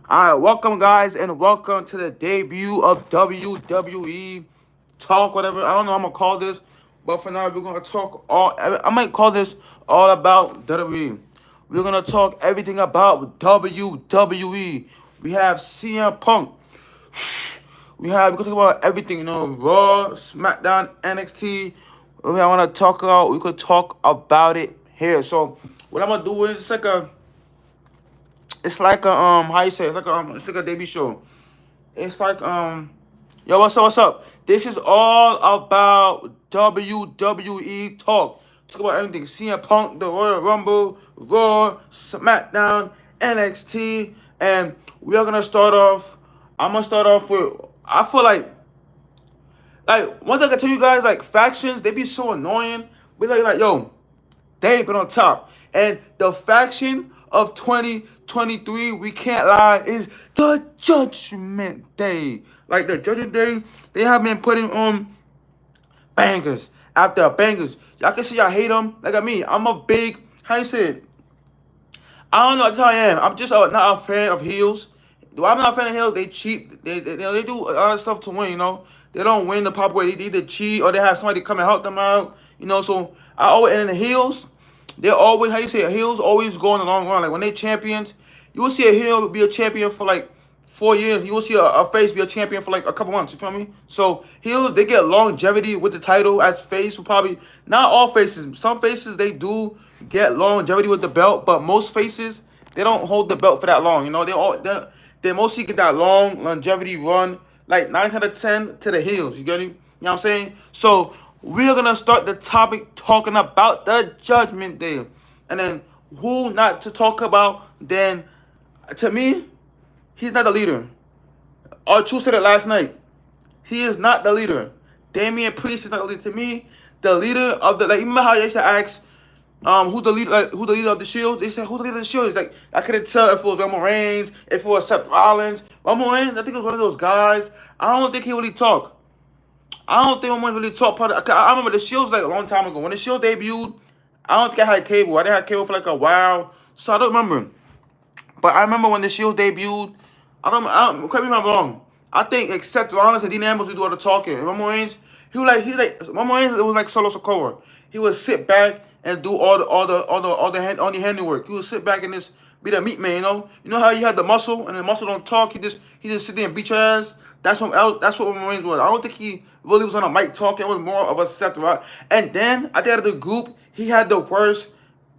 Alright, welcome guys and welcome to the debut of WWE Talk, whatever. I don't know what I'm gonna call this, but for now we're gonna talk I might call this all about WWE. We're gonna talk everything about WWE. We have CM Punk. We could talk about everything, Raw, SmackDown, NXT. I wanna talk about we could talk about it here. So what I'm gonna do is it's like a how you say it's like a debut show. It's like yo, what's up? This is all about WWE talk. Talk about everything. CM Punk, the Royal Rumble, Raw, SmackDown, NXT, and we are gonna start off. I'm gonna start off with. I feel like one thing I can tell you guys, like factions, they be so annoying. But like yo, they ain't been on top. And the faction of 2023, we can't lie, is the Judgment Day. Like the Judgment Day, they have been putting on bangers after bangers. Y'all can see y'all hate them. Like at me, I'm a big, how you say it? I don't know. That's how I am. I'm just not a fan of heels. I'm not a fan of heels. They cheat. They do a lot of stuff to win. They don't win the pop way. They either cheat or they have somebody come and help them out. So I always and in the heels, they're always how you say it, heels always go in the long run. Like when they champions, you will see a heel be a champion for like 4 years. You will see a face be a champion for like a couple months. You feel me? So heels they get longevity with the title as face. Will probably not all faces. Some faces they do get longevity with the belt, but most faces they don't hold the belt for that long. They mostly get that long longevity run, like 9 out of 10 to the heels. You get me? You know what I'm saying? So we're gonna start the topic talking about the Judgment Day, and then who not to talk about. Then to me, he's not the leader. Our truth said it last night. He is not the leader. Damian Priest is not the leader. To me, the leader of the remember how they used to ask who's the leader who's the leader of the Shield? They said who's the leader of the Shield? It's like I couldn't tell if it was Roman Reigns, if it was Seth Rollins. Roman Reigns, I think it was one of those guys. I don't think he really talked. I don't think Roman really talked. I remember the Shields like a long time ago. When the Shield debuted, I don't think I had cable. I didn't have cable for like a while. So I don't remember. But I remember when the Shield debuted. Correct me if I'm wrong. I think except Rollins and Dean Ambrose, we do all the talking. And Roman Reigns, Roman Reigns. It was like Solo Sokoa. He would sit back and do all the handiwork. He would sit back and just be the meat man. You know how you had the muscle and the muscle don't talk. He just sit there and beat your ass. That's what Roman Reigns was. I don't think he really was on a mic talking. It was more of a Seth Rollins. And then at the end of the group, he had the worst.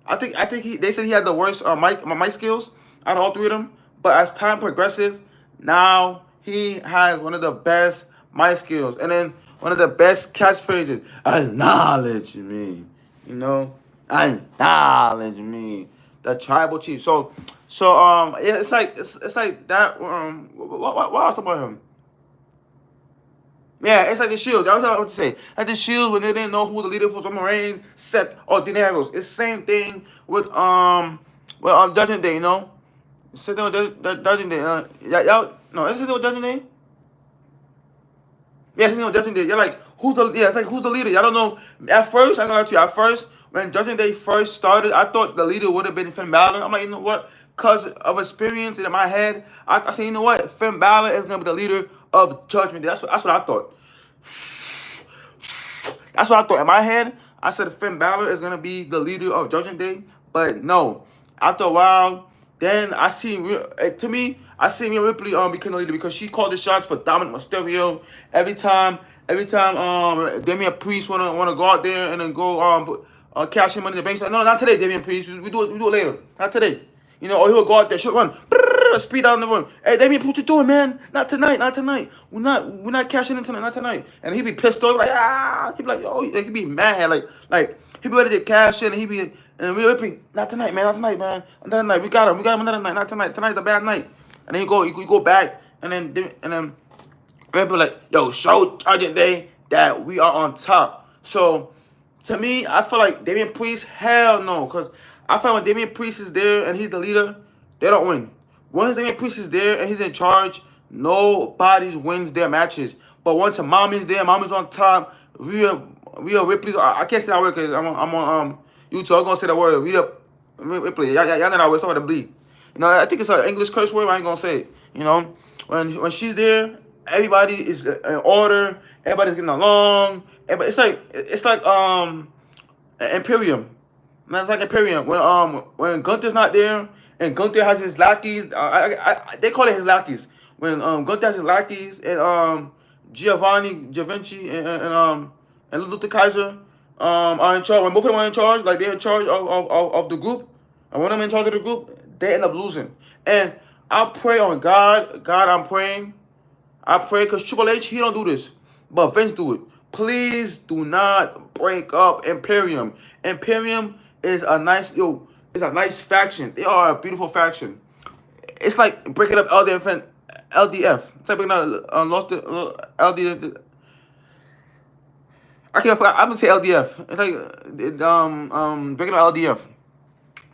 I think they said he had the worst mic skills out of all three of them. But as time progresses, now he has one of the best mic skills, and then one of the best catchphrases. Acknowledge me, you know. Acknowledge me, the tribal chief. So yeah, it's like that. What else about him? Yeah, it's like the Shield. That was what I was to say. Like the Shield when they didn't know who the leader was, Roman Reigns, Seth, or Dean Ambrose. It's the same thing with Judgment Day. Same thing with Judgment Day. Y'all no, it's the thing with Judgment Day. Yeah, it's the thing with Judgment Day. You're like it's like who's the leader? Y'all don't know. At first, I'm gonna lie to you. At first, when Judgment Day first started, I thought the leader would have been Finn Balor. I'm like, you know what? Cause of experience in my head, I said, you know what? Finn Balor is gonna be the leader of Judgment Day. That's what I thought. That's what I thought in my head. I said Finn Balor is gonna be the leader of Judgment Day, but no. After a while, then to me, I see Rhea Ripley become the leader because she called the shots for Dominic Mysterio every time Damian Priest wanna go out there and then go cash in money in the bank. No, not today, Damian Priest. We do it later. Not today. Or he'll go out there, shoot run, speed out in the room. Hey, Damien, what you doing, man? Not tonight, not tonight. We're not cashing in tonight, not tonight. And he be pissed off, like he be like, oh, he be mad, like he be ready to cash in, and he be and we not tonight, man, not tonight, man, another night. We got him another night, not tonight. Tonight's a bad night. And then you go back, and then people like, yo, show Judgment Day that we are on top. So to me, I feel like Damian Priest, hell no, because I feel like when Damian Priest is there and he's the leader, they don't win. Once Damian Priest is there and he's in charge, nobody wins their matches. But once a mommy's there, mommy's on top, Rhea Ripley, I can't say that word because I'm on YouTube. I'm gonna say that word, Rhea Ripley. Y'all know that word. Start with a bleed. You know, I think it's an English curse word. I ain't gonna say it. You know, when she's there, everybody is in order. Everybody's getting along. Everybody, it's like Imperium. Man, it's like Imperium. When Gunther's not there and Gunther has his lackeys, they call it his lackeys. When Gunther has his lackeys and Giovanni, Givenchy, and Luther Kaiser are in charge. When both of them are in charge, like they're in charge of the group, and when I'm in charge of the group, they end up losing. And I pray on God. God, I'm praying. I pray because Triple H, he don't do this. But Vince do it. Please do not break up Imperium. Imperium is a is a nice faction. They are a beautiful faction. It's like breaking up LDF. It's like breaking up lost LDF. I can't. I'm gonna say LDF. It's like breaking up LDF.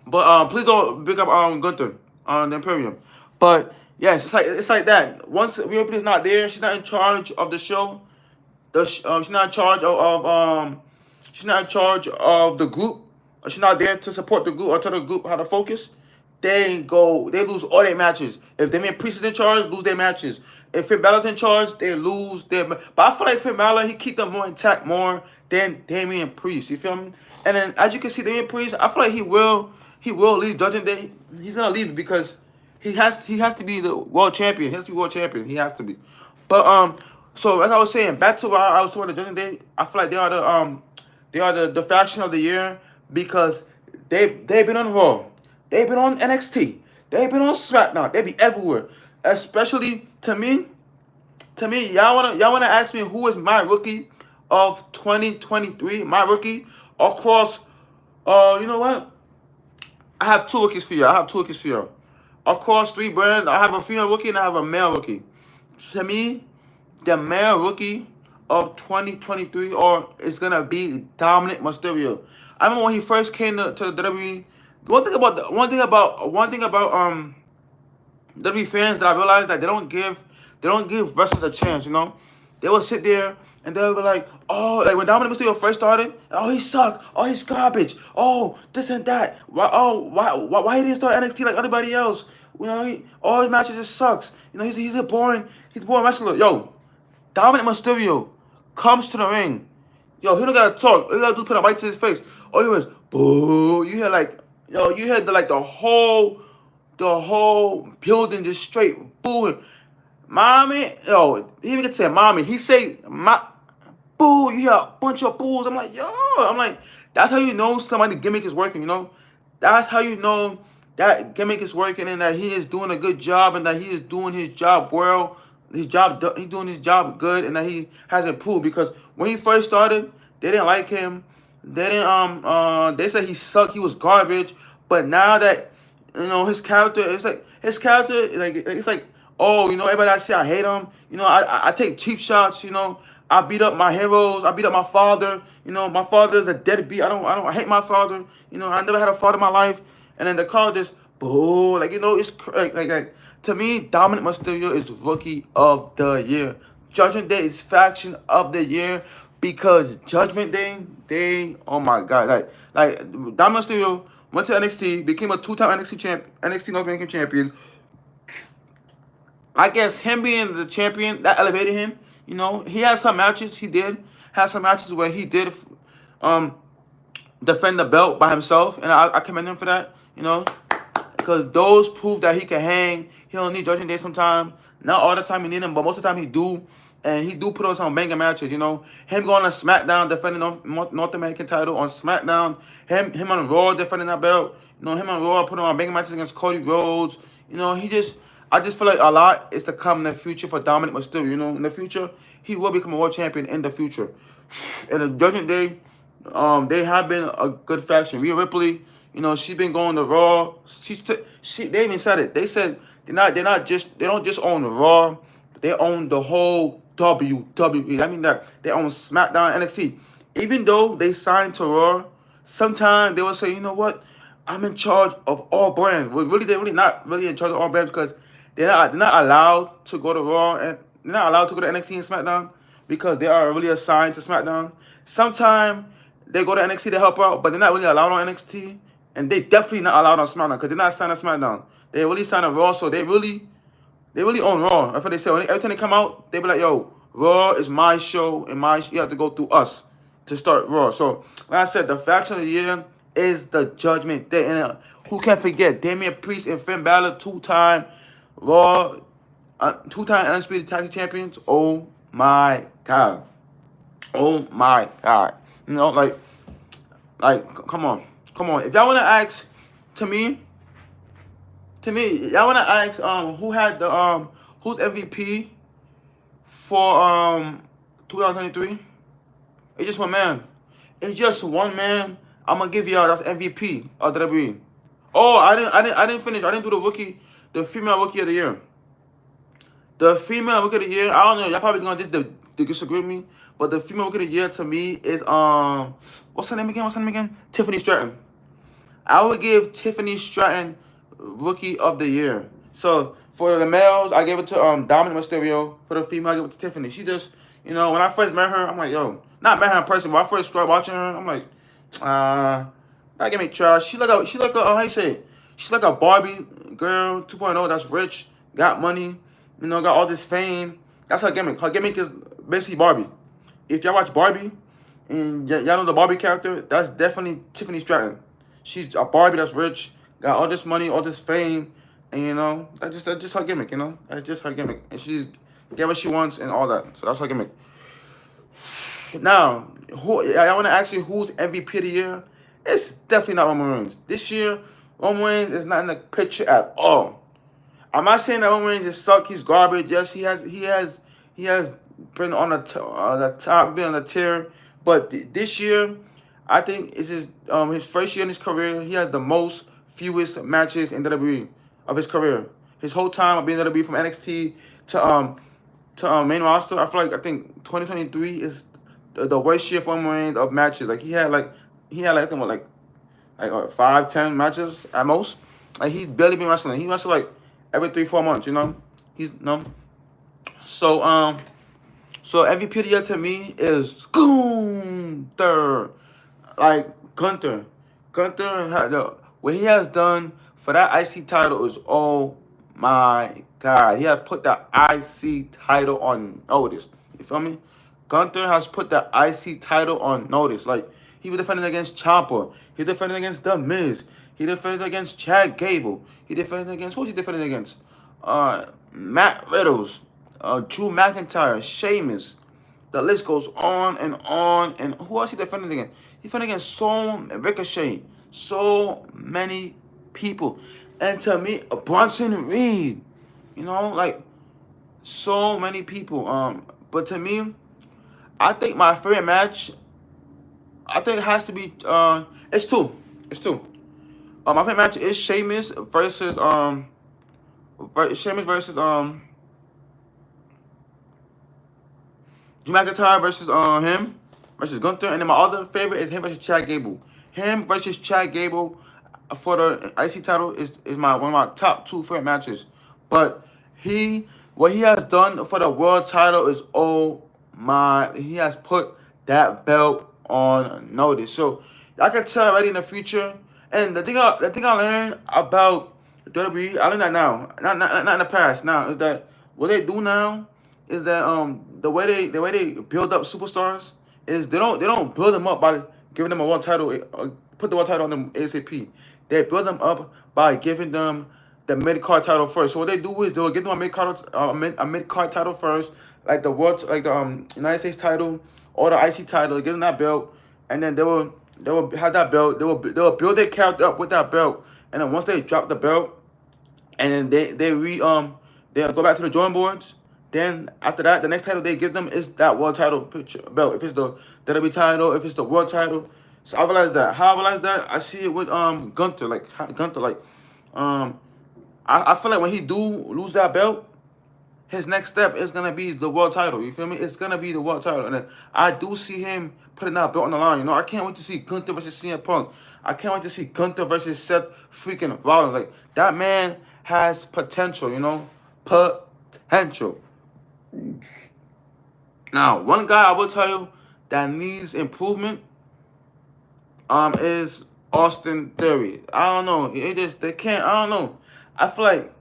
But please don't pick up Gunther on the Imperium. But yes, it's like that. Once Rhea Ripley's not there, she's not in charge of the show. She's not in charge she's not in charge of the group. She's not there to support the group or tell the group how to focus. They lose all their matches. If Damian Priest is in charge, lose their matches. If Finn Balor's in charge, they lose their. But I feel like Finn Balor, he keep them more intact more than Damian Priest. You feel me? And then as you can see, Damian Priest, I feel like he will leave Judgment Day. He's gonna leave because he has to be the world champion. He has to be world champion. He has to be. But so as I was saying, back to what I was talking about the Judgment Day, I feel like they are the faction of the year because they've been on Raw. They've been on NXT. They've been on SmackDown. They be everywhere. Especially y'all wanna ask me who is my rookie of 2023? My rookie across. You know what? I have two rookies for you. Across three brands, I have a female rookie and I have a male rookie. To me, the male rookie of 2023 or is gonna be Dominic Mysterio. I remember when he first came to the WWE. One thing about WWE fans that I realized that they don't give wrestlers a chance. You know, they will sit there and they'll be like, oh, like when Dominic Mysterio first started, oh he sucked, oh he's garbage, oh this and that. Why he didn't start NXT like everybody else? You know, all his matches just sucks. You know, he's a boring wrestler. Yo, Dominic Mysterio comes to the ring. Yo, he don't gotta talk. All he gotta do is put a mic to his face. All he was boo. You hear the whole building just straight booing. Mommy, yo, he even get to say mommy. He say boo. You hear a bunch of boos. I'm like, yo. I'm like, that's how you know somebody gimmick is working. You know, that's how you know that gimmick is working and that he is doing a good job and that he is doing his job well. He's doing his job good and that he has improved because when he first started, they didn't like him. They said he sucked, he was garbage. But now that his character, it's like, oh, everybody I say I hate him. I take cheap shots. I beat up my heroes. I beat up my father. My father is a deadbeat. I hate my father. I never had a father in my life. And then the car just boo, it's like to me, Dominic Mysterio is rookie of the year. Judgment Day is faction of the year because Judgment Day, oh my god, like Dominic Mysterio went to NXT, became a two-time NXT North American champion. I guess him being the champion that elevated him. He had some matches. He did have some matches where he did defend the belt by himself, and I commend him for that. Because those prove that he can hang. He don't need Judgment Day sometimes. Not all the time he need him, but most of the time he do. And he do put on some banger matches, Him going on SmackDown defending North American title on SmackDown. Him on Raw defending that belt. Him on Raw putting on banger matches against Cody Rhodes. I just feel like a lot is to come in the future for Dominic Mysterio. In the future, he will become a world champion in the future. And the Judgment Day, they have been a good faction. Rhea Ripley, she's been going to Raw. They even said it. They said they don't just own the Raw, they own the whole WWE. I mean that they own SmackDown, NXT. Even though they signed to Raw, sometimes they will say, you know what, I'm in charge of all brands. Well, really, they're really not really in charge of all brands because they're not allowed to go to Raw and they're not allowed to go to NXT and SmackDown because they are really assigned to SmackDown. Sometimes they go to NXT to help out, but they're not really allowed on NXT, and they definitely not allowed on SmackDown because they're not signed to SmackDown. They really signed a Raw, so they really own Raw. That's what they say. Every time they come out, they be like, "Yo, Raw is my show, and you have to go through us to start Raw." So, like I said, the faction of the year is the Judgment Day, and who can forget Damian Priest and Finn Balor, two-time Raw, two-time undisputed tag team champions. Oh my God, oh my God. You know, come on, come on. If y'all wanna ask, to me, y'all wanna ask, who had the who's MVP for 2023? It's just one man. It's just one man. I'm gonna give y'all that's MVP of the WWE. Oh, I didn't finish. I didn't do the female rookie of the year. The female rookie of the year. I don't know. Y'all probably gonna disagree with me, but the female rookie of the year to me is what's her name again? Tiffany Stratton. I would give Tiffany Stratton Rookie of the Year. So for the males, I gave it to Dominic Mysterio. For the female, I gave it to Tiffany. She just, when I first met her, I'm like, yo, not met her in person, but I first started watching her, I'm like, that gave me trash. She like a how you say it? She's like a Barbie girl 2.0 that's rich, got money, got all this fame. That's her gimmick. Her gimmick is basically Barbie. If y'all watch Barbie, and y'all know the Barbie character, that's definitely Tiffany Stratton. She's a Barbie that's rich, got all this money, all this fame, and that's just her gimmick. That's just her gimmick, and she get what she wants and all that. So that's her gimmick. Now, I want to ask you who's MVP of the year? It's definitely not Roman Reigns. This year, Roman Reigns is not in the picture at all. I'm not saying that Roman Reigns just suck. He's garbage. Yes, he has been on the top, been on the tier. But this year, I think it's his first year in his career. He has the fewest matches in WWE of his career. His whole time of being in WWE from NXT to main roster, I think 2023 is the worst year for Roman Reigns of matches. Like he had I think what, like 5-10 matches at most. Like he's barely been wrestling. He wrestles like every 3-4 months. He's So MVP of the year to me is Gunther. Like Gunther what he has done for that IC title is, oh my God. He has put the IC title on notice. You feel me? Gunther has put the IC title on notice. Like he was defending against Ciampa. He defended against The Miz. He defended against Chad Gable. He defended against who was he defending against? Matt Riddles, Drew McIntyre, Sheamus. The list goes on and on. And who else he defending against? He defended against Ricochet. So many people. And to me, Bronson Reed. Like so many people. But to me, I think my favorite match, it has to be it's two. My favorite match is Sheamus versus Drew McIntyre versus him versus Gunther, and then my other favorite is him versus Chad Gable. Him versus Chad Gable for the IC title is one of my top 2 favorite matches. But what he has done for the world title is, oh my, he has put that belt on notice. So I can tell already in the future. And the thing I learned about WWE, I learned that now, not in the past. Now is that what they do now is that the way they build up superstars is they don't build them up by giving them a world title, put the world title on them ASAP. They build them up by giving them the mid card title first. So what they do is they'll give them a mid card title first, like the United States title or the IC title. Give them that belt, and then they will have that belt. They will build their character up with that belt, and then once they drop the belt, and then they'll go back to the drawing boards. Then after that, the next title they give them is that world title belt. If it's the WWE title, if it's the world title. So I realized that. How I realized that, I see it with Gunther. I feel like when he do lose that belt, his next step is gonna be the world title. You feel me? It's gonna be the world title, and then I do see him putting that belt on the line. I can't wait to see Gunther versus CM Punk. I can't wait to see Gunther versus Seth freaking Rollins. Like that man has potential. Potential. Now, one guy I will tell you that needs improvement is Austin Theory. I don't know. They can't. I don't know. I feel like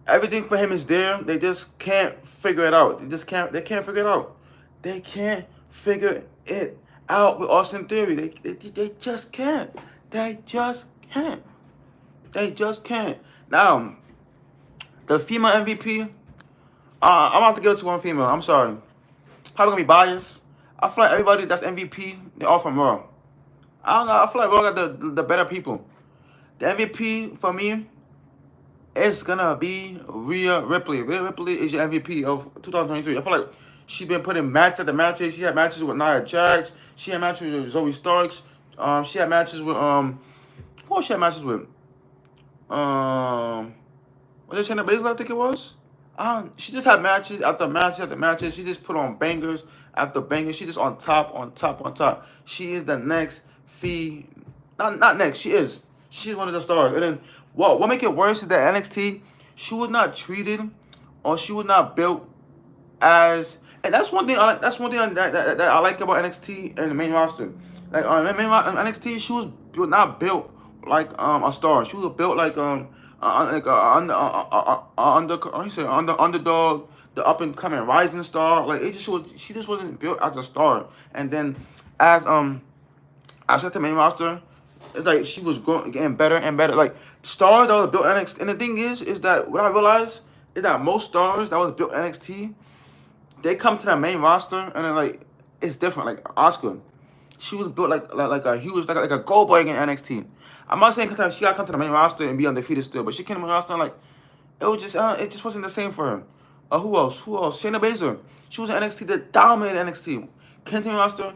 everything for him is there. They just can't figure it out. They can't figure it out. They can't figure it out with Austin Theory. They just can't. They just can't. They just can't. Now, the female MVP, I'm about to give it to one female. I'm sorry. Probably gonna be biased. I feel like everybody that's MVP, they're all from Raw. I don't know. I feel like Raw got the better people. The MVP for me, it's gonna be Rhea Ripley. Rhea Ripley is your MVP of 2023. I feel like she been putting match after matches. She had matches with Nia Jax. She had matches with Zoe Starks. She had matches with who else she had matches with? Was it Shayna Baszler? I think it was. She just had matches after matches after matches. She just put on bangers after bangers. She just on top, on top, on top. She is the next fee. Not next. She is. She's one of the stars. And then what make it worse is that NXT, she was not treated or she was not built as, and that's one thing I like. That's one thing that I like about NXT and the main roster. Like on NXT, she was not built like a star. She was built like underdog, the up and coming rising star. Like it just was, she just wasn't built as a star. And then as I said the main roster, it's like she was getting better and better. Like stars that was built NXT, and the thing is that what I realized is that most stars that was built NXT, they come to the main roster and then like it's different. Like Oscar, she was built like a huge like a gold boy in NXT. I'm not saying she gotta come to the main roster and be undefeated still, but she came to the main roster and like it just wasn't the same for her. Who else? Who else? Shayna Baszler. She was in NXT that dominated NXT. Came to the roster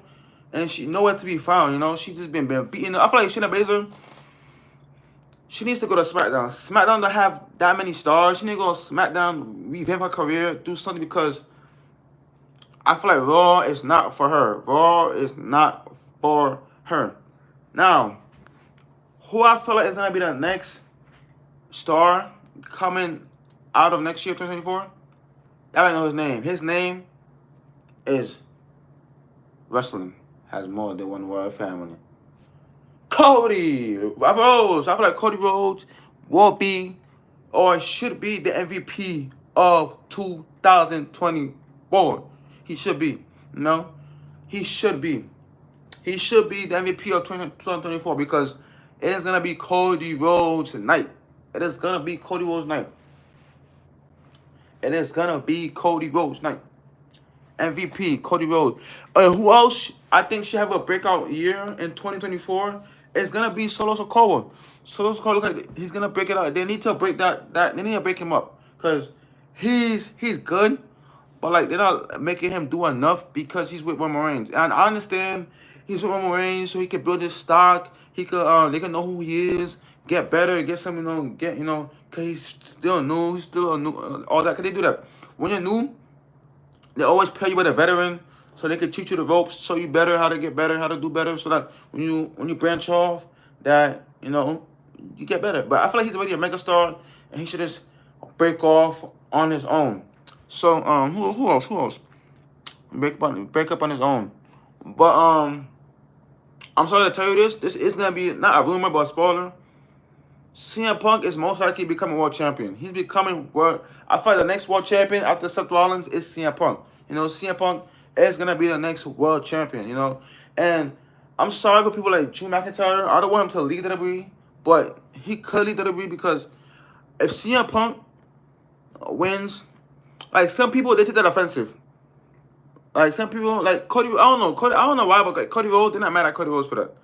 and she nowhere to be found. You know, she just been beaten. I feel like Shayna Baszler, she needs to go to SmackDown. SmackDown don't have that many stars. She needs to go to SmackDown, revamp her career, do something because I feel like Raw is not for her. Raw is not for her. Now, who I feel like is gonna be the next star coming out of next year, 2024? Y'all already know his name. His name is wrestling has more than one royal family. Cody Rhodes. I feel like Cody Rhodes will be or should be the MVP of 2024. He should be. No, he should be. He should be the MVP of 2024 because it is gonna be Cody Rhodes night. It is gonna be Cody Rhodes night. It is gonna be Cody Rhodes night. MVP Cody Rhodes. Who else I think should have a breakout year in 2024? It's gonna be Solo Sikoa. Solo Sikoa, look like he's gonna break it out. They need to break that. They need to break him up because he's good, but like they're not making him do enough because he's with Roman Reigns. And I understand he's with Roman Reigns so he can build his stock. He could they can know who he is, get better, get some cause he's still new. He's still a new all that. Cause they do that when you're new. They always pair you with a veteran so they can teach you the ropes, show you better how to get better, how to do better, so that when you branch off, that you get better. But I feel like he's already a megastar, and he should just break off on his own. So who else? Who else? Break up on his own. But I'm sorry to tell you this. This is gonna be not a rumor, but a spoiler. CM Punk is most likely becoming world champion. He's becoming world. I feel like the next world champion after Seth Rollins is CM Punk. CM Punk is gonna be the next world champion. And I'm sorry for people like Drew McIntyre. I don't want him to lead the WWE, but he could lead the WWE because if CM Punk wins, like some people they take that offensive. Like some people like Cody. I don't know. I don't know why, but like Cody Rhodes, they're not mad at Cody Rhodes for that.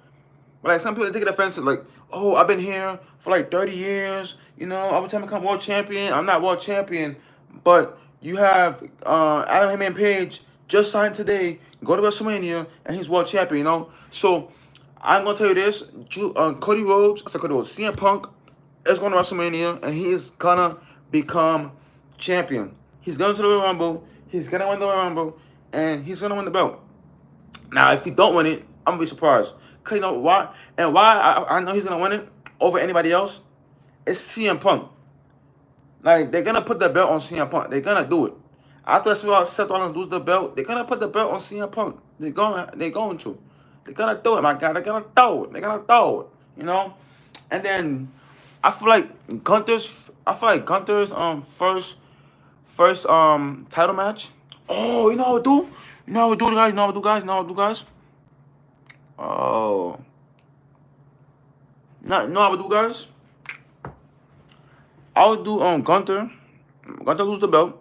But like some people take it offensive, like, oh, I've been here for like 30 years. Every time I become world champion, I'm not world champion. But you have Adam Heyman Page just signed today, go to WrestleMania, and he's world champion. So I'm gonna tell you this: Cody Rhodes, CM Punk is going to WrestleMania, and he is gonna become champion. He's going to the Royal Rumble. He's gonna win the Royal Rumble, and he's gonna win the belt. Now, if he don't win it, I'm gonna be surprised. Cause why? And why I know he's gonna win it over anybody else? It's CM Punk. Like they're gonna put the belt on CM Punk. They're gonna do it. After Seth Rollins lose the belt, they're gonna put the belt on CM Punk. They're going to. They're gonna do it, my guy. They're gonna throw it. And then I feel like Gunther's first title match. Oh, you know what I would do? You know what I would do, guys? You know what I would do, guys? You know what I would do, guys? Oh, no, you know what I would do, guys? I would do Gunther. Gunther lose the belt.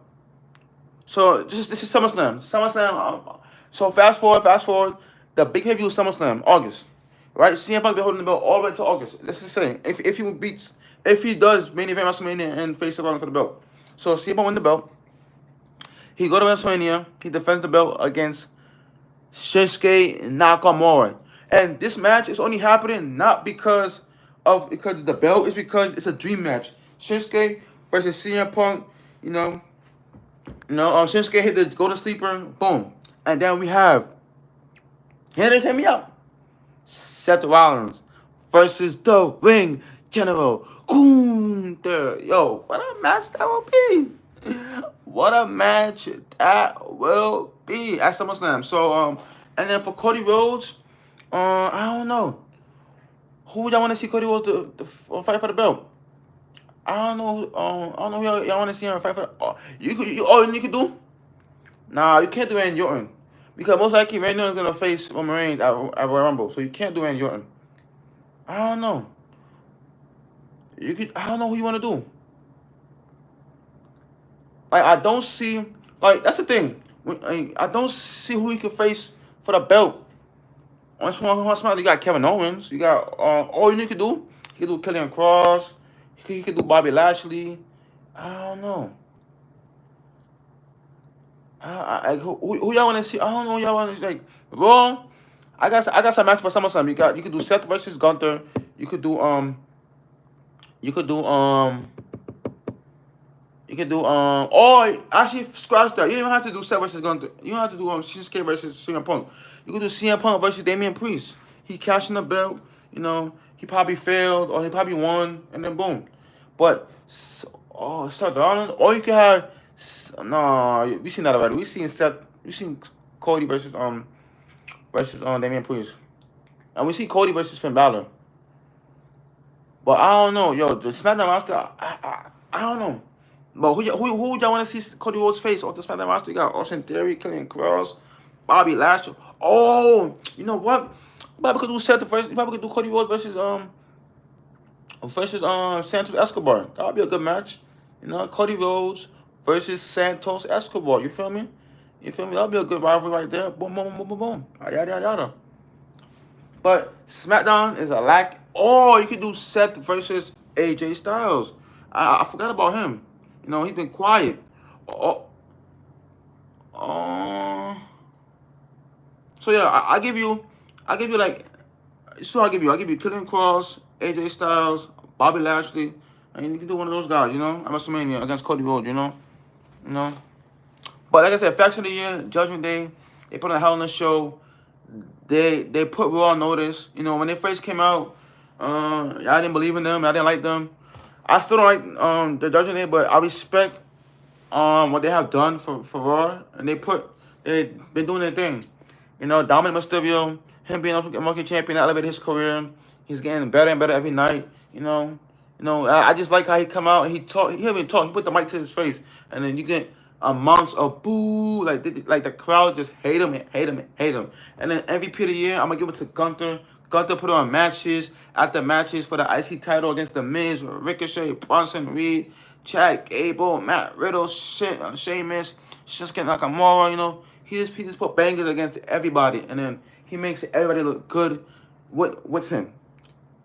So this is SummerSlam. SummerSlam. So fast forward. The big heavy was SummerSlam, August. Right? CM Punk been holding the belt all the way to August. Let's just say if he does main event WrestleMania and face the for the belt. So CM Punk win the belt. He go to WrestleMania. He defends the belt against Shinsuke Nakamura. And this match is only happening not because of the belt. It's because it's a dream match. Shinsuke versus CM Punk. You know, Shinsuke hit the golden sleeper, boom. And then we have, hear me out, Seth Rollins versus the Ring General Gunther. Yo, what a match that will be. What a match that will be at SummerSlam. So, and then for Cody Rhodes, I don't know. Who y'all want to see Cody Rhodes fight for the belt? I don't know. I don't know who y'all want to see him fight for. You could do? Nah, you can't do Randy Orton because most likely Randy Orton's gonna face Roman Reigns at Royal Rumble, so you can't do Randy Orton. I don't know. You could. I don't know who you want to do. Like I don't see. Like that's the thing. I don't see who he could face for the belt. On SmackDown, you got Kevin Owens. You got all you need to do. He could do Killian Cross. He could do Bobby Lashley. I don't know. Who y'all want to see? I don't know. Who y'all want to like Raw. I got some match for SummerSlam. You could do Seth versus Gunther. You could do you could do you could do or actually scratch that. You don't even have to do Seth versus Gunther. You don't have to do Shinsuke versus CM Punk. You could do CM Punk versus Damian Priest. He cashing the belt. He probably failed or he probably won, and then boom. But Seth Rollins, or you could have no. We seen that already. We seen Seth. We seen Cody versus Damian Priest, and we see Cody versus Finn Balor. But I don't know, yo, the SmackDown roster, I don't know. But who y'all want to see Cody Rhodes face off the SmackDown roster? You got Austin Theory, Killian Cross, Bobby Lashley. Oh, you know what? You probably could do Seth first. You probably could do Cody Rhodes versus Santos Escobar. That would be a good match. Cody Rhodes versus Santos Escobar. You feel me? You feel me? That would be a good rivalry right there. Boom, boom, boom, boom, boom. Yada yada yada. But SmackDown is a lack. Oh, you could do Seth versus AJ Styles. I forgot about him. He's been quiet. Oh, oh. So yeah, I give you like. So I give you Killian Cross, AJ Styles, Bobby Lashley, and you can do one of those guys. At WrestleMania against Cody Rhodes. You know. But like I said, Faction of the Year, Judgment Day, they put on a Hell in a Show. They put Raw on notice. When they first came out, I didn't believe in them. I didn't like them. I still don't like the Judgment Day, but I respect what they have done for Raw, and they've been doing their thing. Dominic Mysterio, him being a monkey champion, elevated his career. He's getting better and better every night. I just like how he come out and he talk. He didn't even talk. He put the mic to his face, and then you get amounts of boo, like the crowd just hate him, hate him. And then MVP of the year, I'm gonna give it to Gunther. Gunther put on matches after matches for the IC title against The Miz, Ricochet, Bronson Reed, Chad Gable, Matt Riddle, Sheamus, Shinsuke Nakamura. He just put bangers against everybody, and then he makes everybody look good with him.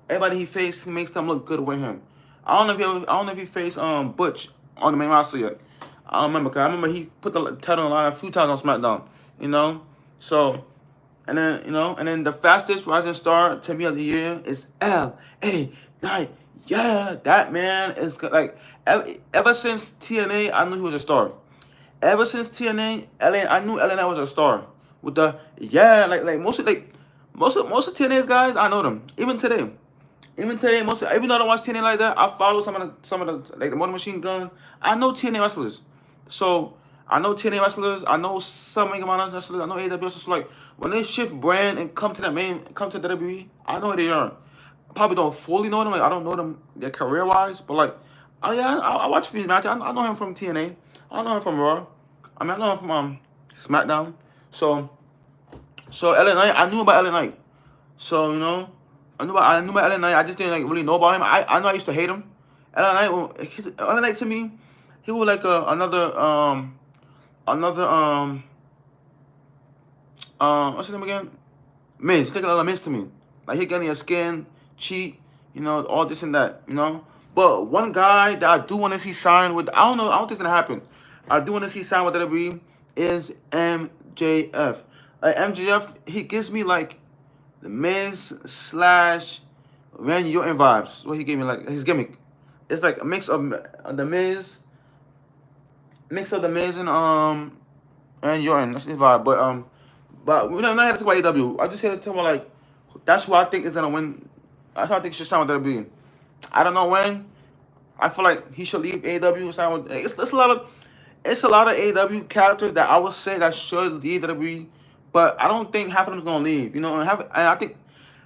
Everybody he faced, he makes them look good with him. I don't know if he faced Butch on the main roster yet. I don't remember, because I remember he put the title on the line a few times on SmackDown. So, and then the fastest rising star to me of the year is L.A. Knight. Yeah, that man is good. Like, ever since TNA, I knew he was a star. Ever since TNA, I knew LA Knight was a star. With the, most of TNA's guys, I know them. Even today, even though I don't watch TNA like that, I follow some of the like the Motor Machine Gun. I know TNA wrestlers. So I know TNA wrestlers. I know some Ring of Honor wrestlers. I know AEW wrestlers. Like when they shift brand and come to WWE, I know who they are. probably don't fully know them. Like I don't know them their career wise, but like, oh yeah, I watch these matches. I know him from TNA. I know him from Raw. I mean, I know him from SmackDown. So LA Knight, I knew about LA Knight. So I knew about LA Knight. I just didn't like really know about him. I know I used to hate him. LA Knight, LA Knight to me, he was like another what's his name again? Miz. Take a lot of Miz to me. Like he getting your skin, cheat, all this and that. But one guy that I do want to see sign with, I don't know, I don't think it's gonna happen. I do want to see sign with WWE is MJF. MJF, he gives me like the Miz slash Randy Orton vibes. What he gave me, like his gimmick. It's like a mix of the Miz and Randy Orton. That's his vibe. But we're not here to talk about AEW. I just here to talk about like that's who I think is gonna win. That's who I think should sign with WWE. I don't know when. I feel like he should leave AEW. Sign with, it's a lot of AEW characters that I would say that should leave WWE, but I don't think half of them is gonna leave. And I think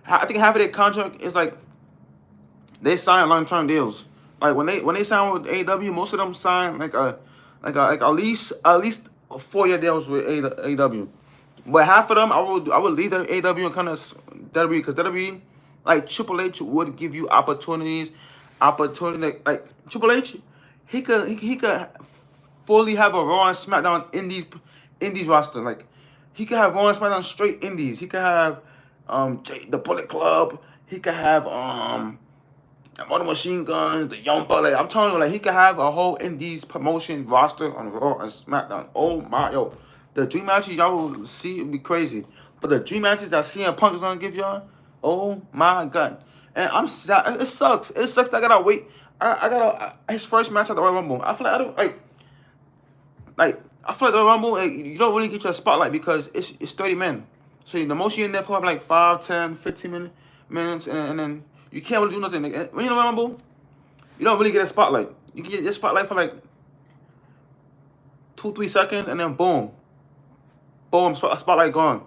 half of their contract is like they sign long-term deals. Like when they sign with AEW, most of them sign like at least 4-year deals with AEW. But half of them, I would leave the AEW and kind of WWE because WWE, like Triple H would give you opportunity. Like Triple H, he could fully have a Raw and SmackDown indies roster. Like he could have Raw and SmackDown straight indies. He could have the Bullet Club. He could have Motor Machine Guns, the Young Buck. Like, I'm telling you, like he could have a whole indies promotion roster on Raw and SmackDown. Oh my, yo, the dream matches y'all will see will be crazy. But the dream matches that CM Punk is gonna give y'all, oh my god. And I'm sad. It sucks. It sucks that I gotta wait. I gotta his first match at the Royal Rumble. I feel like I don't like I feel like the Rumble, like, you don't really get your spotlight because it's 30 men. So the most you in there for like 5, 10, 15 minutes, and then you can't really do nothing. Like, when you're in the Rumble, you don't really get a spotlight. You can get your spotlight for like 2, 3 seconds, and then boom, spotlight gone.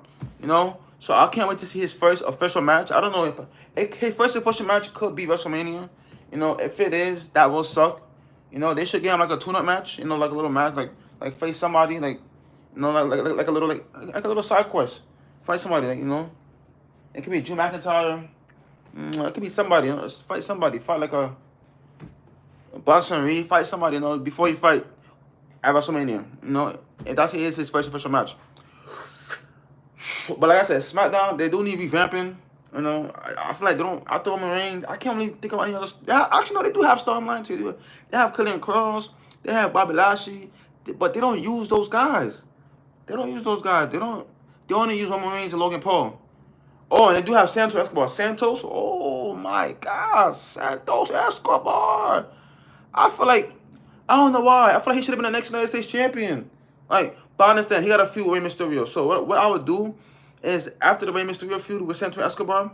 So I can't wait to see his first official match. I don't know if his first official match could be WrestleMania. If it is, that will suck. They should give him like a tune-up match. Like a little match, like face somebody, like like a little side quest. Fight somebody, It could be Drew McIntyre. It could be somebody. Fight somebody. Fight like a Bronson Reed. Fight somebody. Before you fight at WrestleMania. If that's his first official match. But like I said, SmackDown, they do need revamping. I feel like they don't. After Roman Reigns, I can't really think of any other. Actually, no, they do have storylines too. They have Killian Cross. They have Bobby Lashley. But they don't use those guys. They don't use those guys. They don't. They only use Roman Reigns and Logan Paul. Oh, and they do have Santos Escobar. Santos, oh my God, Santos Escobar. I feel like, I don't know why. I feel like he should have been the next United States champion. Like, but I understand, he got a feud with Rey Mysterio. So what I would do is, after the Rey Mysterio feud with Santos Escobar,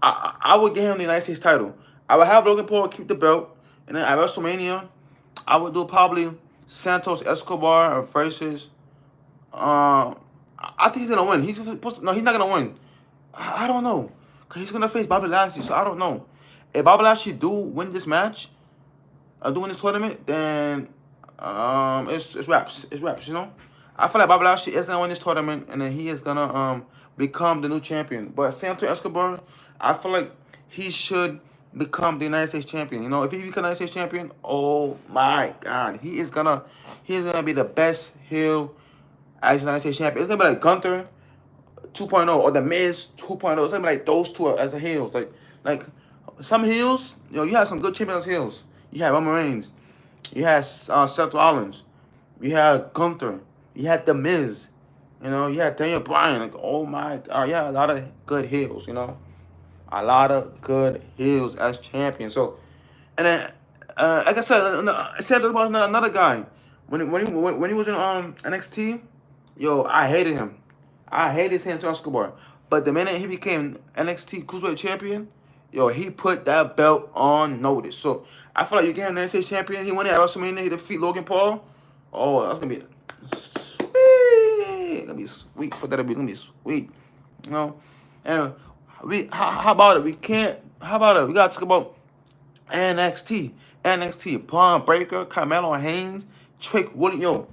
I would give him the United States title. I would have Logan Paul keep the belt. And then at WrestleMania, I would do probably Santos Escobar versus I think he's gonna win. He's not gonna win. I don't know, cause he's gonna face Bobby Lashley. So I don't know. If Bobby Lashley do win this match, do win this tournament, then it's wraps. It's wraps. I feel like Bobby Lashley is gonna win this tournament, and then he is gonna become the new champion. But Santos Escobar, I feel like he should become the United States champion. If he becomes United States champion, oh my God, he's gonna be the best heel as United States champion. It's gonna be like Gunther 2.0 or the Miz 2.0. It's gonna be like those two as the heels. Like some heels, you have some good champions as heels. You had Roman Reigns, you had Seth Rollins, you had Gunther, you had the Miz, you had Daniel Bryan. Like, oh my God, you had a lot of good heels. A lot of good heels as champions. So, and then like I said, Santos was another guy when he was in NXT. Yo, I hated him. I hated Santos Escobar. But the minute he became NXT Cruiserweight Champion, yo, he put that belt on notice. So I feel like you get him the NXT Champion. He won it at WrestleMania. He defeat Logan Paul. Oh, that's gonna be sweet. It's gonna be sweet for that. It's gonna be sweet. And How about it? We can't. How about it? We gotta talk about NXT, Braun Breaker, Carmelo Haynes, Trick Williams. Yo,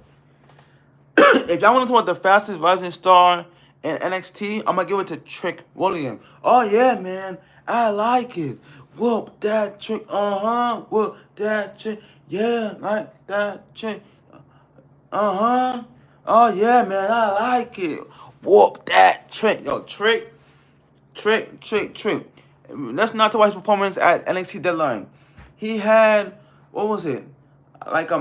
if y'all want to talk about the fastest rising star in NXT, I'm gonna give it to Trick Williams. Oh yeah, man, I like it. Whoop that trick, whoop that trick, yeah, like that trick, oh yeah, man, I like it. Whoop that trick, yo, trick. Let's not talk about his performance at NXT Deadline. He had, what was it, like I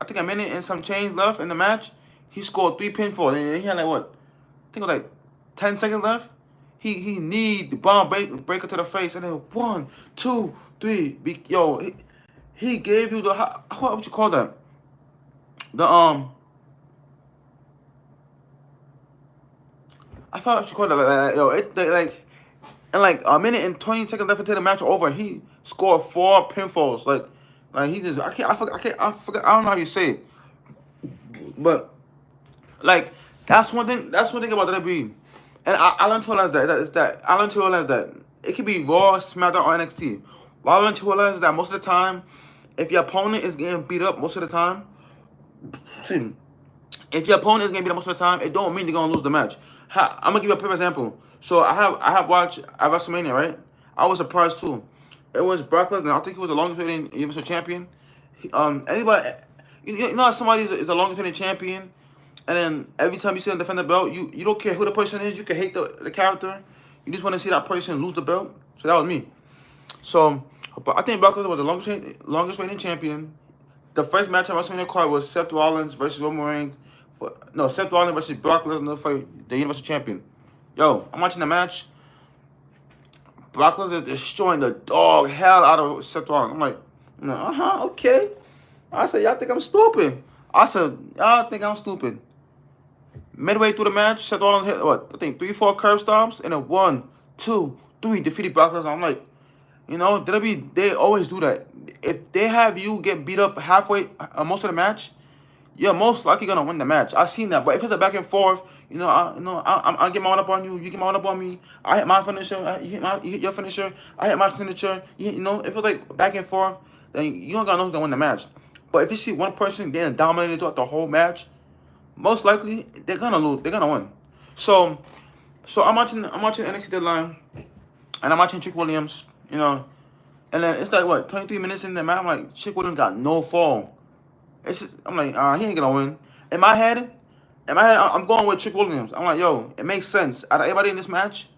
think a minute and some change left in the match. He scored 3 pinfalls, and he had like what? I think it was like 10 seconds left. He need the bomb breaker to the face, and then 1, 2, 3. He gave you the what would you call that? The I forgot what you call that. Yo, like and like a minute and 20 seconds left until the match over. He scored 4 pinfalls. Like he just I forgot I don't know how you say it, but like that's one thing about WWE. And I learned to realize I learned to realize that it could be Raw, SmackDown, or NXT. What I learned to realize that most of the time, if your opponent is getting beat up most of the time, excuse me, if your opponent is getting beat up most of the time, it don't mean they're gonna lose the match. I'm gonna give you a perfect example. So I have watched at WrestleMania, right? I was surprised too. It was Brock Lesnar. I think he was the longest reigning Universal Champion. Anybody, you know how somebody is the longest reigning champion, and then every time you see them defend the belt, you don't care who the person is. You can hate the character. You just want to see that person lose the belt. So that was me. So, but I think Brock Lesnar was the longest reigning champion. The first match on WrestleMania card was Seth Rollins versus Roman Reigns. Seth Rollins versus Brock Lesnar for the Universal Champion. Yo, I'm watching the match. Brock Lesnar destroying the dog hell out of Seth Rollins. I'm like, okay. I said, y'all think I'm stupid. Y'all think I'm stupid. Midway through the match, Seth Rollins hit, what, I think 3, 4 curb stomps, and then 1, 2, 3 defeated Brock Lesnar. I'm like, they always do that. If they have you get beat up halfway, most of the match, you're most likely gonna win the match. I've seen that. But if it's a back and forth, I get my one up on you, you get my one up on me. I hit my finisher, you hit your finisher. I hit my signature. If it's like back and forth, then you don't got no to win the match. But if you see one person getting dominated throughout the whole match, most likely they're gonna lose. They're gonna win. So I'm watching NXT Deadline, and I'm watching Trick Williams. And then it's like what 23 minutes in the match. I'm like, Trick Williams got no fall. I'm like, he ain't gonna win. In my head, I'm going with Trick Williams. I'm like, yo, it makes sense. Out of everybody in this match,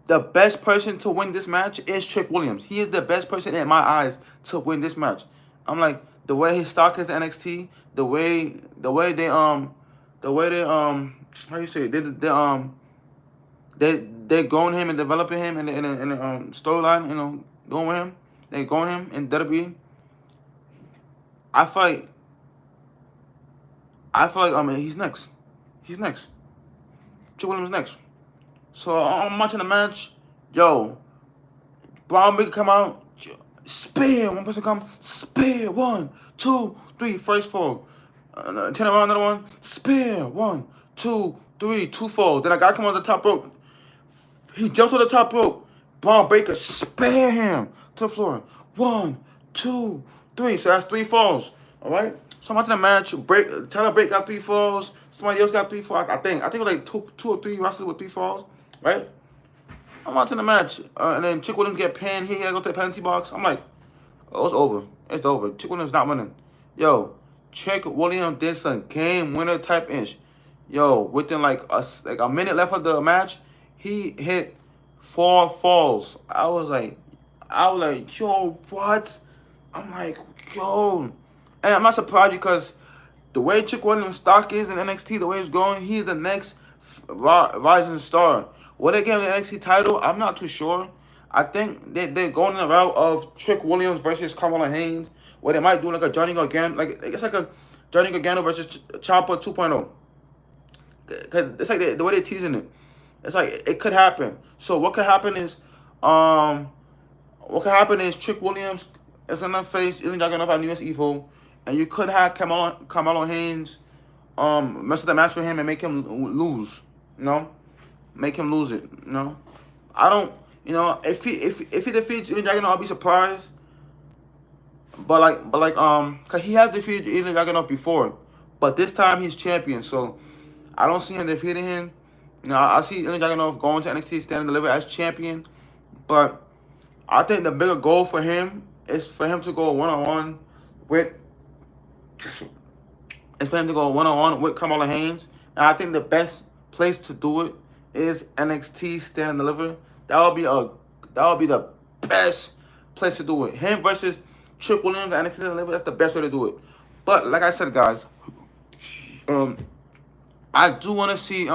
the best person to win this match is Trick Williams. He is the best person in my eyes to win this match. I'm like, the way his stock is in NXT, the way they how you say it? They're growing him and developing him in the storyline, going with him. They're growing him in WWE. I feel like he's next. He's next. Trick Williams next. So I'm watching the match. Yo, Braun Breaker come out, spear. One person come, spear. 1, 2, 3. First fall. Turn around, another one. Spear. 1, 2, 3. 2 falls. Then a guy come on the top rope. He jumps on the top rope. Braun Breaker spear him to the floor. 1, 2, 3. So that's 3 falls. All right. So I'm watching the match. Tyler Bate got 3 falls. Somebody else got 3 falls. I think it was like two or 3 wrestlers with 3 falls. Right. I'm watching the match, and then Trick Williams get pinned. He gotta go to the penalty box. I'm like, oh, it's over. It's over. Trick Williams not winning. Yo, Trick Williams did some game winner type inch. Yo, within like a minute left of the match, he hit 4 falls. I was like, yo, what? I'm like, yo. And I'm not surprised because the way Trick Williams' stock is in NXT, the way it's going, he's the next rising star. Will they get the NXT title? I'm not too sure. I think they're going the route of Trick Williams versus Carmelo Haynes, where they might do like a Johnny Gargano, it's like a Johnny Gargano versus Ciampa 2.0. Cause it's like the way they're teasing it. It's like it could happen. So what could happen is, Trick Williams is gonna face Ilya Dragunov at New Year's Evil, and you could have Carmelo Haynes mess with the match for him and make him lose. You know, make him lose it. You know, I don't. You know, if he defeats Ilya Dragunov, I'll be surprised. Cause he has defeated Ilya Dragunov before, but this time he's champion, so I don't see him defeating him. You know, I see Ilya Dragunov going to NXT, stand and deliver as champion, but I think the bigger goal for him is for him to go one-on-one with Kamala Hayes. And I think the best place to do it is NXT stand and deliver. That would be the best place to do it. Him versus Trick Williams at NXT stand and deliver. That's the best way to do it. But like I said, guys, I do want to see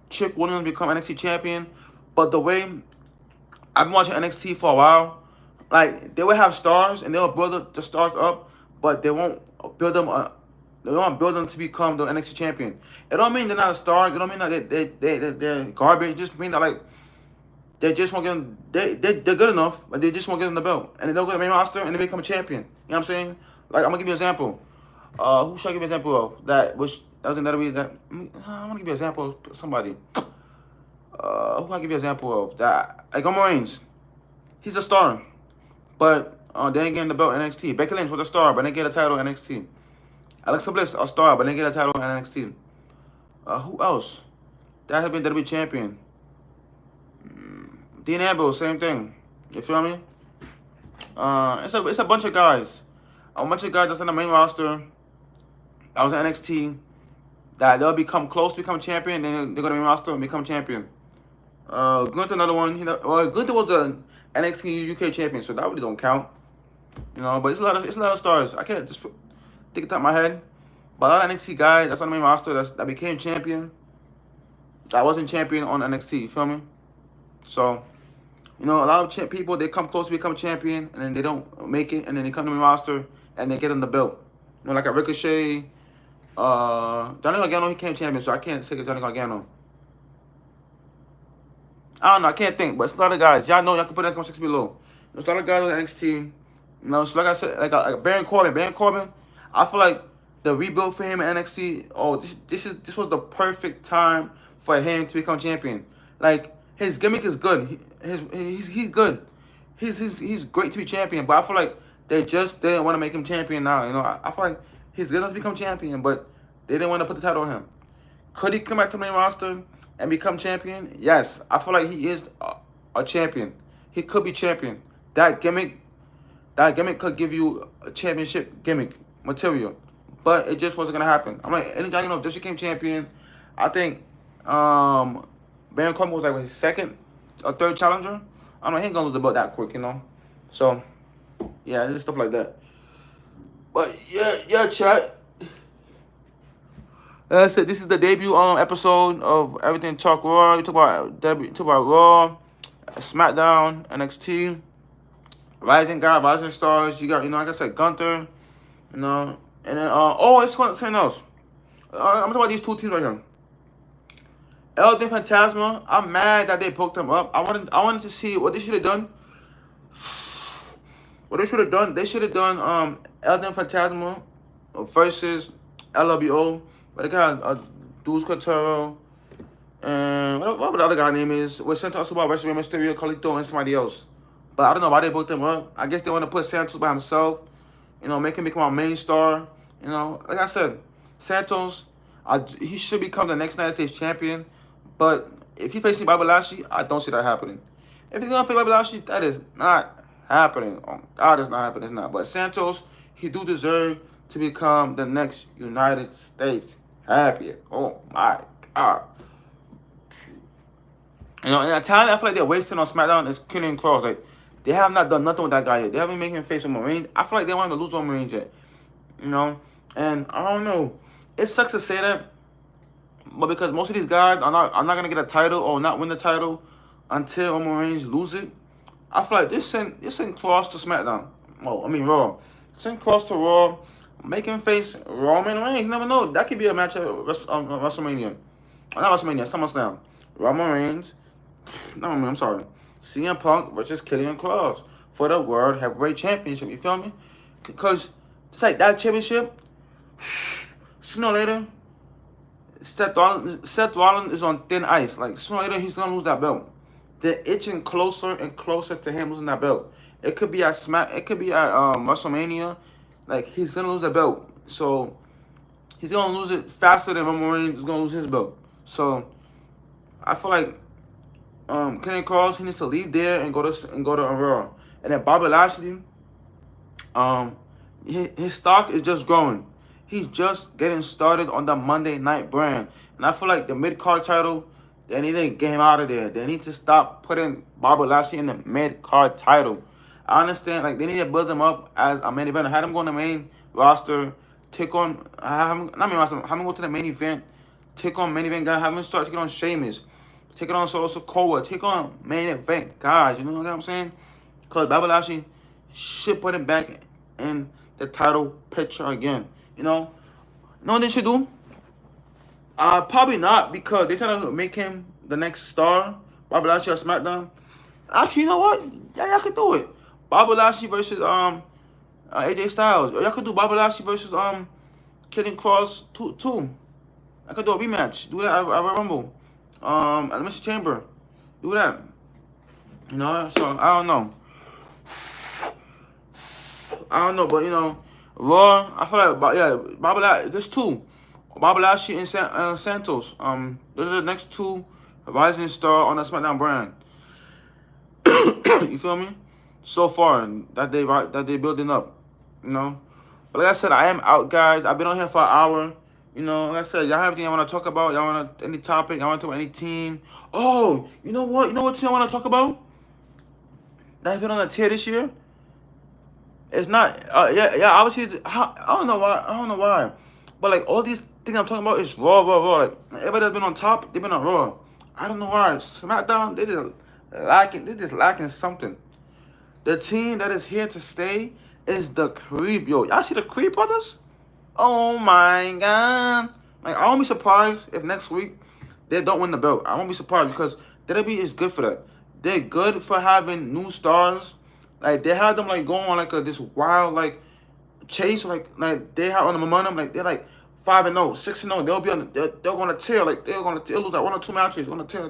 Trick Williams become NXT champion. But the way I've been watching NXT for a while, like they will have stars and they'll build the stars up, but they won't build them. They don't build them to become the NXT champion. It don't mean they're not a star. It don't mean that they're garbage. It just mean that like they just won't get them. They're good enough, but they just won't get them the belt, and then they'll go to the main roster and they become a champion. You know what I'm saying? Like I'm gonna give you an example. Who should I give you an example of that was in WWE? That I want to give you an example of somebody. Who can I give you an example of that? Like Roman Reigns, he's a star, but they ain't getting the belt in NXT. Becky Lynch was a star, but they get a title in NXT. Alexa Bliss, a star, but they get a title in NXT. Who else? That has been WWE champion. Dean Ambrose, same thing. You feel me? It's a bunch of guys. A bunch of guys that's on the main roster. That was in NXT. That they'll become close to become champion, then they're going to main roster and become champion. Gunther, another one. Gunther was the NXT UK champion, so that really don't count. You know, but it's a lot of stars. I can't just think it top of my head. But a lot of NXT guys that's on the main roster that became champion, that wasn't champion on NXT. You feel me? So, you know, a lot of people, they come close to become champion, and then they don't make it, and then they come to the main roster, and they get on the belt. You know, like a Ricochet. Johnny Gargano, he became champion, so I can't say Johnny Gargano. I don't know, I can't think, but it's a lot of guys. Y'all know, y'all can put that in the comment section below. There's a lot of guys on NXT. You know, so like I said, like Baron Corbin. Baron Corbin, I feel like the rebuild for him in NXT, this was the perfect time for him to become champion. Like, his gimmick is good. He's good. He's great to be champion, but I feel like they just didn't want to make him champion now. You know, I feel like he's good enough to become champion, but they didn't want to put the title on him. Could he come back to the main roster and become champion? Yes. I feel like he is a champion. He could be champion. That gimmick could give you a championship gimmick material. But it just wasn't going to happen. I'm like, Ilya Dragunov just became champion. I think Baron Corbin was like his second or third challenger. I don't know, he ain't going to lose the belt that quick, you know. So, yeah, just stuff like that. But, yeah, chat. Like I said, this is the debut episode of Everything Talk Raw. You talk about Raw, SmackDown, NXT, Rising Stars. You got, you know, like I said, Gunther, you know, and then it's something else. I'm talking about these two teams right here. Elden Phantasma. I'm mad that they booked them up. I wanted to see what they should have done. They should have done Elden Phantasma versus LWO. But they got Deuce Couture, and what the other guy's name is? Was Santos about versus Rey Mysterio, Carlito, and somebody else. But I don't know why they booked them up. I guess they want to put Santos by himself. You know, make him become a main star. You know, like I said, Santos, he should become the next United States champion. But if he's facing Bobby Lashley, I don't see that happening. If he's going to face Bobby Lashley, that is not happening. That is not happening. It's not. But Santos, he do deserve to become the next United States champion. Oh, my God. You know, and the talent I feel like they're wasting on SmackDown is Killian Cross. Like, they have not done nothing with that guy yet. They haven't made him face Roman Reigns. I feel like they want him to lose Roman Reigns yet. You know? And I don't know. It sucks to say that. But because most of these guys are not going to get a title or not win the title until Roman Reigns lose it. I feel like this sent Cross to SmackDown. Oh, I mean Raw. Send Cross to Raw. Make him face Roman Reigns. You never know. That could be a match at WrestleMania. Not WrestleMania, SummerSlam. Roman Reigns. I'm sorry. CM Punk versus Killian Cross for the World Heavyweight Championship. You feel me? Because it's like that championship, sooner or later, Seth Rollins is on thin ice. Like sooner or later he's gonna lose that belt. They're itching closer and closer to him losing that belt. It could be at Smack. It could be at WrestleMania. Like he's gonna lose the belt. So he's gonna lose it faster than Roman Reigns is gonna lose his belt. So I feel like Kenny Cross he needs to leave there and go to Raw. And then Bobby Lashley, um, his stock is just growing. He's just getting started on the Monday Night brand, and I feel like the mid card title, they need to get him out of there. They need to stop putting Bobby Lashley in the mid card title. I understand, like they need to build him up as a main event. Had him go on the main roster, take on, have him, not main roster, have him go to the main event, take on main event guy, have him start taking on Sheamus, take it on Solo Sikoa, take on main event guys. You know what I'm saying? Because Bobby Lashley should put him back in the title picture again. You know what they should do? Probably not because they're trying to make him the next star. Bobby Lashley or SmackDown. Actually, you know what? Yeah, y'all could do it. Bobby Lashley versus AJ Styles. Or y'all could do Bobby Lashley versus Kenny Cross too. I could do a rematch. Do that at Rumble. At Mr. Chamber. Do that. So I don't know. But Raw. I feel like, Bobby Lashley. There's two, Bobby Lashley and Santos. Those are the next two rising star on the SmackDown brand. You feel me? So far that they building up. But like I said, I am out, guys. I've been on here for an hour. Like I said, y'all have anything I want to talk about? Y'all want any topic? Y'all want to talk about any team? Oh, you know what? You know what team I want to talk about? That's been on the tier this year. It's not. Obviously, I don't know why. But like all these things I'm talking about is Raw. Like everybody that's been on top, they've been on Raw. I don't know why. SmackDown, they just lacking something. The team that is here to stay is the Creep. Yo, y'all see the Creep brothers? Oh my god. Like I won't be surprised if next week they don't win the belt. I won't be surprised because WWE is good for that. They're good for having new stars. Like they have them like going on like this wild like chase, like they have on the momentum, like they're like 5-0, 6-0. They'll be they'll go on a tear, like they'll lose like 1 or 2 matches on a tear,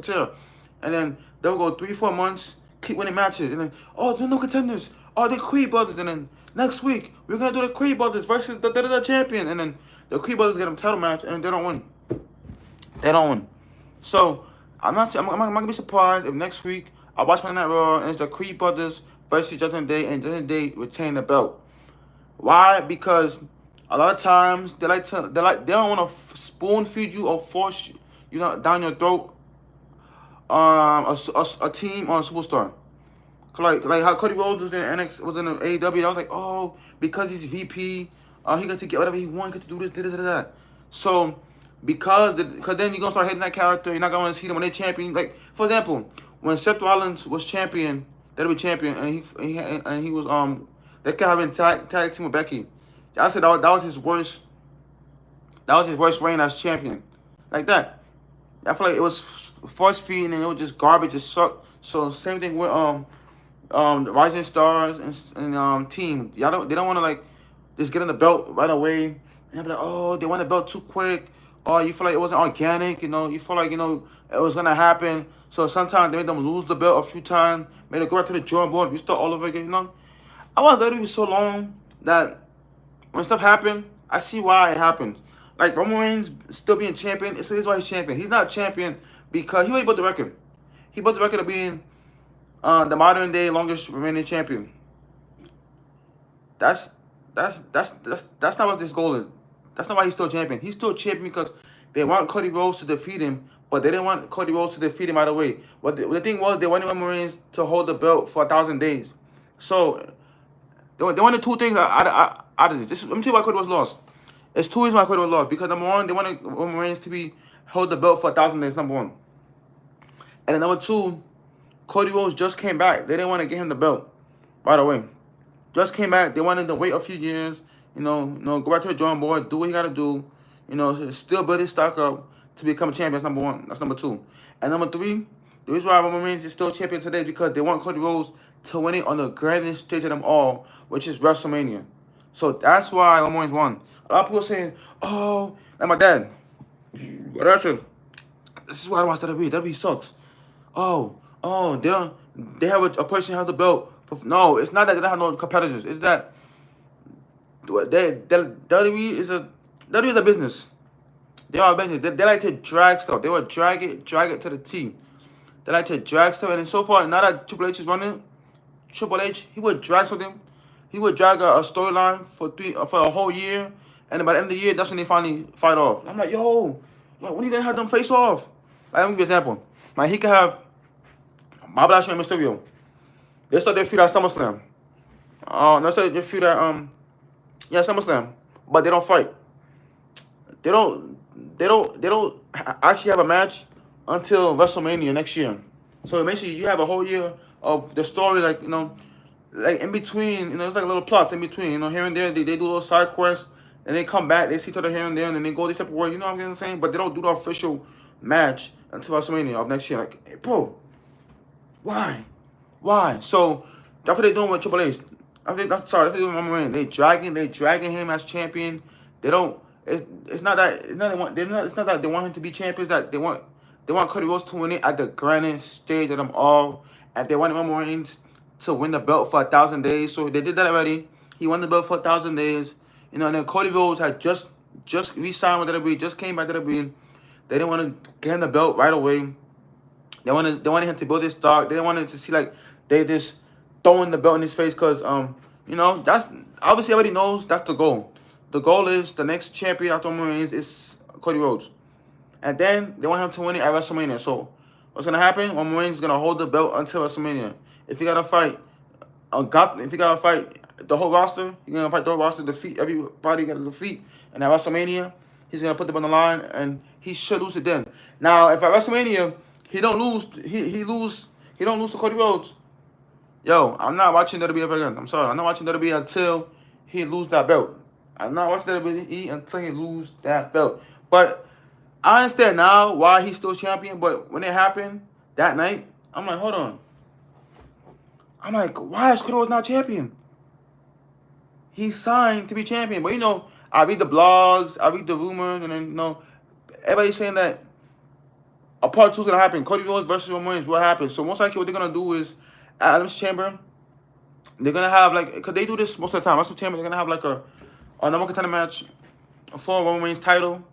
and then they'll go 3-4 months, keep winning matches, and then they're no contenders. Oh, they're Creed brothers, and then next week we're gonna do the Creed brothers versus the champion, and then the Creed brothers get them title match, and they don't win. So I'm not gonna be surprised if next week I watch Monday Night Raw and it's the Creed brothers versus Judgment Day, and Judgment Day retain the belt. Why? Because a lot of times they don't want to spoon feed you or force you down your throat a team or a superstar. Like how Cody Rhodes was in the AEW. I was like, oh, because he's VP, he got to get whatever he wants, got to do this, that. So because then you're gonna start hating that character. You're not gonna see them when they champion. Like for example, when Seth Rollins was champion, WWE champion, and he was they kept having tag team with Becky. I said that was his worst. That was his worst reign as champion, like that. I feel like it was force feeding and it was just garbage. It sucked. So same thing with the Rising Stars and team. They don't want to like just get in the belt right away. And they'll be like, oh, they won the belt too quick. Or you feel like it wasn't organic. You feel like it was gonna happen. So sometimes they made them lose the belt a few times. Made it go back to the drawing board. Restart all over again. I was WWE so long that when stuff happened, I see why it happened. Like Roman Reigns still being champion, it's why he's champion. He's not champion because he already broke the record. He broke the record of being the modern day longest remaining champion. That's not what this goal is. That's not why he's still champion. He's still champion because they want Cody Rhodes to defeat him, but they didn't want Cody Rhodes to defeat him right away. But the thing was, they wanted Roman Reigns to hold the belt for 1,000 days. So they wanted two things out of this. Let me tell you why Cody was lost. It's two reasons why Cody was lost. Because number one, they wanted Roman Reigns to hold the belt for 1,000 days. Number one, and then number two, Cody Rhodes just came back. They didn't want to get him the belt right away. Just came back. They wanted to wait a few years. Go back to the drawing board. Do what he got to do. Still build his stock up to become a champion. That's number one. That's number two. And number three, the reason why Roman Reigns is still champion today is because they want Cody Rhodes to win it on the grandest stage of them all, which is WrestleMania. So that's why Roman Reigns won. A lot of people saying, oh, like my dad. But that's it. This is why I don't watch WWE. WWE sucks. They don't. They have a person who has the belt. No, it's not that they don't have no competitors. It's that WWE is a business. They are a business. They like to drag stuff. They will drag it to the team. They like to drag stuff, and so far, now that Triple H is running, Triple H, he would drag something. He would drag a storyline for a whole year, and then by the end of the year, that's when they finally fight off. I'm like, yo, like, when are you gonna have them face off? Like, let me give you an example. Like, he could have Bobby Lashley and Mysterio. They start their feud at SummerSlam. They start their feud at SummerSlam, but they don't fight. They don't actually have a match until WrestleMania next year. So basically, you have a whole year of the story, like, like in between, it's like little plots in between, here and there. They do little side quests, and they come back, they see each other here and there, and then they go their separate ways. You know what I'm saying? But they don't do the official match until WrestleMania of next year. Like, hey, bro, why? So that's what they're doing with Triple H. That's what they're doing with Roman Reigns. They dragging him as champion. They don't. It's not that they want him to be champion. It's that they want Cody Rhodes to win it at the grandest stage of them all, and they want Roman Reigns to win the belt for 1,000 days. So they did that already. He won the belt for 1,000 days. And then Cody Rhodes had just re-signed with WWE, just came back to WWE. They didn't want to get him the belt right away. They wanted him to build his stock. They didn't want him to see like they just throwing the belt in his face because that's obviously everybody knows that's the goal. The goal is the next champion after Roman Reigns is Cody Rhodes, and then they want him to win it at WrestleMania. So what's gonna happen? Roman Reigns is gonna hold the belt until WrestleMania. If you gotta fight, the whole roster, you're gonna fight the whole roster, defeat everybody, gotta defeat, and at WrestleMania, he's gonna put them on the line, and he should lose it then. Now, if at WrestleMania he don't lose to Cody Rhodes, yo, I'm not watching WWE ever again. I'm sorry, I'm not watching WWE until he lose that belt. I'm not watching WWE until he lose that belt. But I understand now why he's still champion. But when it happened that night, I'm like, hold on. I'm like, why is Cody Rhodes not champion? He signed to be champion. But I read the blogs, I read the rumors, and then everybody's saying that a part 2 is gonna happen. Cody Rhodes versus Roman Reigns. What happens? So most likely, what they're gonna do is at Adam's Chamber, they're gonna have because they do this most of the time. Adam's Chamber, they're gonna have like a number contender match for Roman Reigns' title,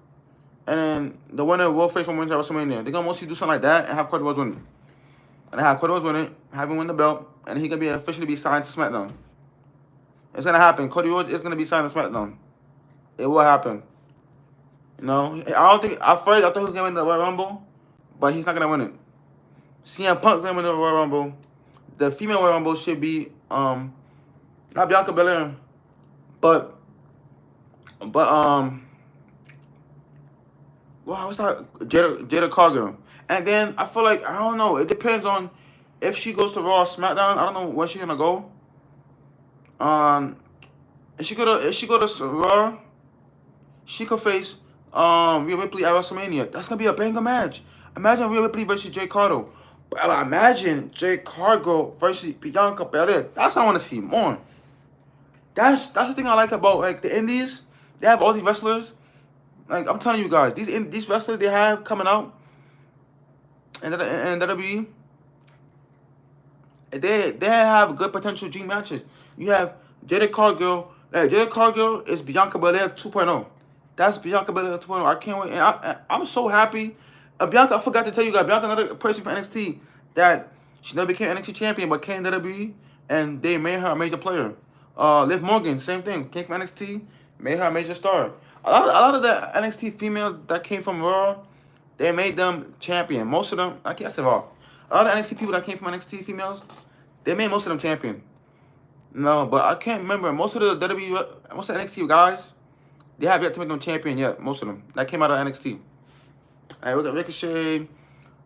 and then the winner will face Roman Reigns at WrestleMania. They're gonna mostly do something like that and have Cody Rhodes win it. And have Cody Rhodes win it, have him win the belt, and he can be officially be signed to SmackDown. It's gonna happen. Cody Rhodes is gonna be signed to SmackDown. It will happen. I don't think at first I thought he was gonna win the Royal Rumble, but he's not gonna win it. CM Punk's gonna win the Royal Rumble. The female Royal Rumble should be not Bianca Belair, but wow, what's that? Jada Cargill. And then I feel like, I don't know, it depends on if she goes to Raw or SmackDown. I don't know where she's gonna go. If she go to Raw, she could face Rhea Ripley at WrestleMania. That's gonna be a banger match. Imagine Rhea Ripley versus Jade Cargill. But imagine Jade Cargill versus Bianca Belair. That's what I want to see more. That's the thing I like about like the Indies. They have all these wrestlers. Like I'm telling you guys, these wrestlers they have coming out, and WWE, they have good potential dream matches. You have Jada Cargill. Jada Cargill is Bianca Belair 2.0. That's Bianca Belair 2.0. I can't wait. And I'm so happy. Bianca, I forgot to tell you guys, Bianca another person for NXT that she never became NXT champion, but came to WWE, and they made her a major player. Liv Morgan, same thing, came from NXT, made her a major star. A lot of the NXT females that came from Raw, they made them champion. Most of them, I can't say all. A lot of NXT people that came from NXT females, they made most of them champion. No, but I can't remember. Most of the NXT guys, they have yet to make them champion yet. Most of them that came out of NXT. All right, we got Ricochet,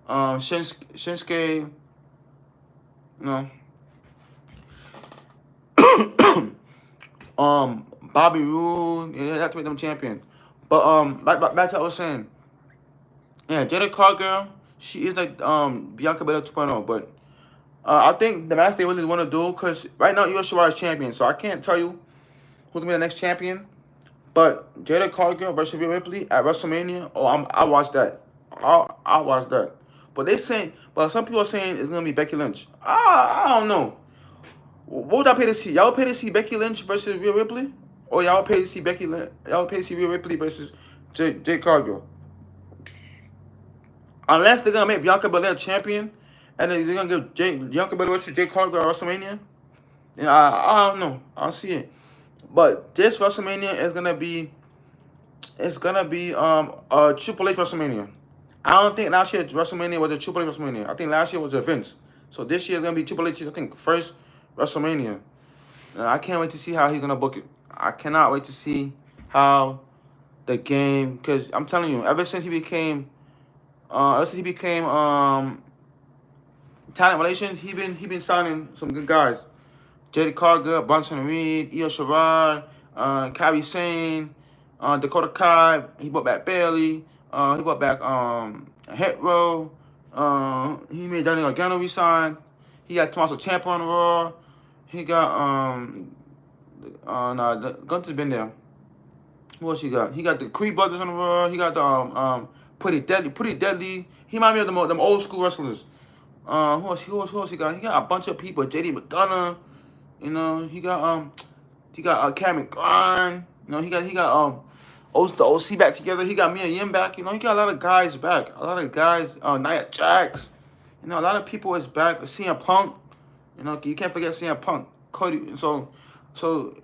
Shinsuke, Bobby Roode, yeah, they have to make them champion. But back to what I was saying. Yeah, Jada Cargill, she is like Bianca Belair 2.0. But I think the match they really want to do, because right now Io Shirai is champion, so I can't tell you who's gonna be the next champion. But Jada Cargill versus Rhea Ripley at WrestleMania, oh, I watched that. I watched that. But some people are saying it's gonna be Becky Lynch. I don't know. What would I pay to see? Y'all would pay to see Becky Lynch versus Rhea Ripley, or y'all would pay to see Becky Lynch? Y'all would pay to see Rhea Ripley versus Jade Cargill. Unless they're gonna make Bianca Belair champion, and then they're gonna give Bianca Belair versus Jade Cargill at WrestleMania. And I don't know. I don't see it. But this WrestleMania is gonna be a Triple H WrestleMania. I don't think last year's WrestleMania was a Triple H WrestleMania. I think last year was a Vince. So this year is gonna be Triple H's, I think, first WrestleMania. And I can't wait to see how he's gonna book it. I cannot wait to see how the game, because I'm telling you, ever since he became talent relations, he been signing some good guys. Jada Cargill, Bronson Reed, Io Shirai, Kairi Sane, Dakota Kai. He brought back Bailey. He brought back Hit Row. He made Johnny Gargano resign. He got Tommaso Ciampa on the Raw. He got Gunther's been there. Who else he got? He got the Creed brothers on the Raw. He got the Pretty Deadly. He remind me of them old school wrestlers. Who else he got? He got a bunch of people. JD McDonough. You know, he got Cameron Grimes. You know, he got the OC back together. He got Mia Yim back. You know, he got a lot of guys back. A lot of guys. Nia Jax. You know, a lot of people is back. CM Punk. You know, you can't forget CM Punk. Cody. So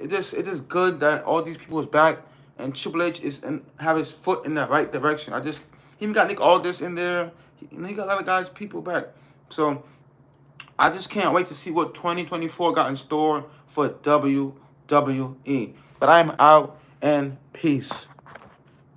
it is good that all these people is back, and Triple H have his foot in the right direction. He even got Nick Aldis in there. He got a lot of guys, people back. So I just can't wait to see what 2024 got in store for WWE. But I'm out, and peace.